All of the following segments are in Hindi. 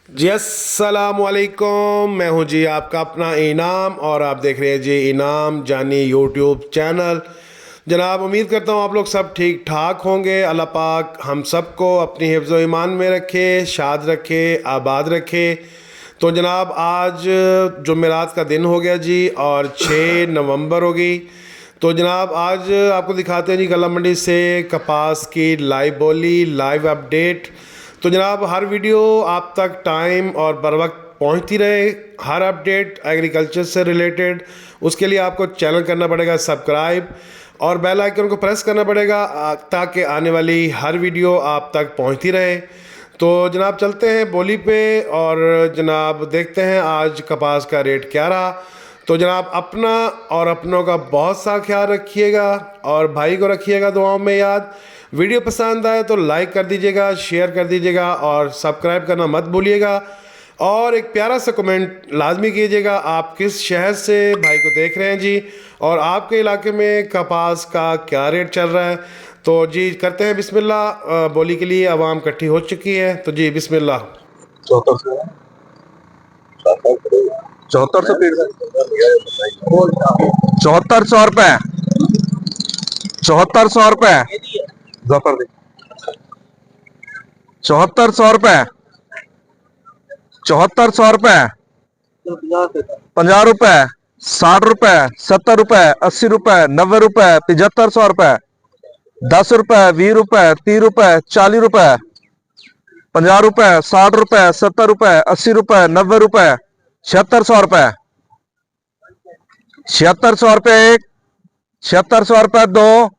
जी अस्सलाम वालेकुम। मैं हूं जी आपका अपना इनाम और आप देख रहे हैं जी इनाम जानी यूट्यूब चैनल। जनाब उम्मीद करता हूं आप लोग सब ठीक ठाक होंगे। अल्लाह पाक हम सबको अपनी हिफ्ज़ व ईमान में रखे, शाद रखे, आबाद रखे। तो जनाब आज जुमेरात का दिन हो गया जी और 6 नवंबर हो गई। तो जनाब आज आपको दिखाते हैं जी गला मंडी से कपास की लाइव बोली, लाइव अपडेट। तो जनाब हर वीडियो आप तक टाइम और बर वक्त पहुँचती रहे, हर अपडेट एग्रीकल्चर से रिलेटेड, उसके लिए आपको चैनल करना पड़ेगा सब्सक्राइब और बेल आइकन को प्रेस करना पड़ेगा ताकि आने वाली हर वीडियो आप तक पहुँचती रहे। तो जनाब चलते हैं बोली पे और जनाब देखते हैं आज कपास का रेट क्या रहा। तो जनाब अपना और अपनों का बहुत सा ख्याल रखिएगा और भाई को रखिएगा दुआओं में याद। वीडियो पसंद आए तो लाइक कर दीजिएगा, शेयर कर दीजिएगा और सब्सक्राइब करना मत भूलिएगा। और एक प्यारा सा कमेंट लाजमी कीजिएगा आप किस शहर से भाई को देख रहे हैं जी और आपके इलाके में कपास का क्या रेट चल रहा है। तो जी करते हैं बिस्मिल्लाह। बोली के लिए आवाम इकट्ठी हो चुकी है तो जी बिस्मिल्लाह। 7400 7400 रुपए 7400 रुपए 7400 रुपए 7400 रुपए 50 रुपए 60 रुपए 70 रुपए 80 रुपए 90 रुपए 7500 रुपए 10 रुपए 20 रुपए 30 रुपए 40 रुपए 50 रुपए 60 रुपए 70 रुपए 80 रुपए 90 रुपए 7600 रुपए 7600 रुपए एक 7600 रुपए दो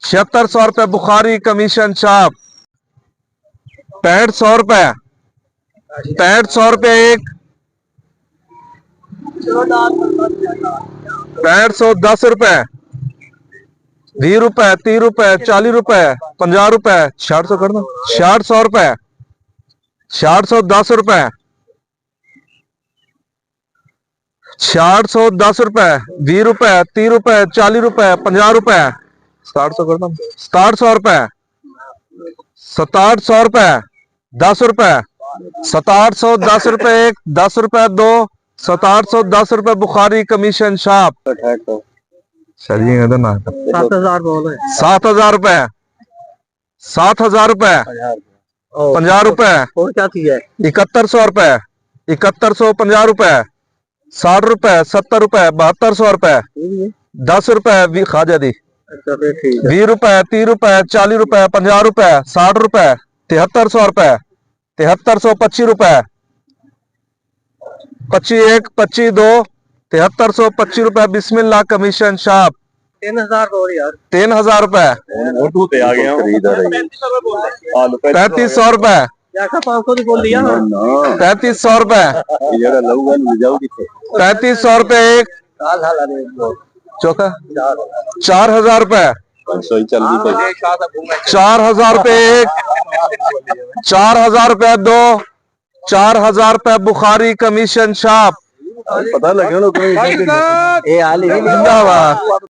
7600 रुपए बुखारी कमीशन छाप 6500 रुपए 6500 रुपए एक 6510 रुपए 20 रुपए 30 रुपए 40 रुपए 50 रुपए 600 कर दो 600 रुपए 610 रुपए 610 रुपए 20 रुपए 30 रुपए 40 रुपए 50 रुपए 700 कर दो 700 रुपए 700 रुपए 10 रुपए 710 रुपए एक 10 रुपए दो 710 रुपए बुखारी कमीशन छाप 7000 बोले 7000 रुपए 7000 रुपए 50 रुपए और क्या चीज है 7100 रुपए 7150 रुपए 60 रुपए 70 रुपए 7200 रुपए 10 रुपए खाजा दी 20 रुपए 30 रुपए 40 रुपए 50 रुपए 60 रुपए 7300 रुपए 7325 रुपए 25 एक 25 दो 7325 रुपए बिस्मिल्लाह कमीशन शाप 3000 रुपए 3500 रुपए 3500 रुपए 3500 रुपए एक चौका 4000 रुपए 4000 रुपए एक 4000 रुपए दो 4000 रुपए बुखारी कमीशन छाप पता लगे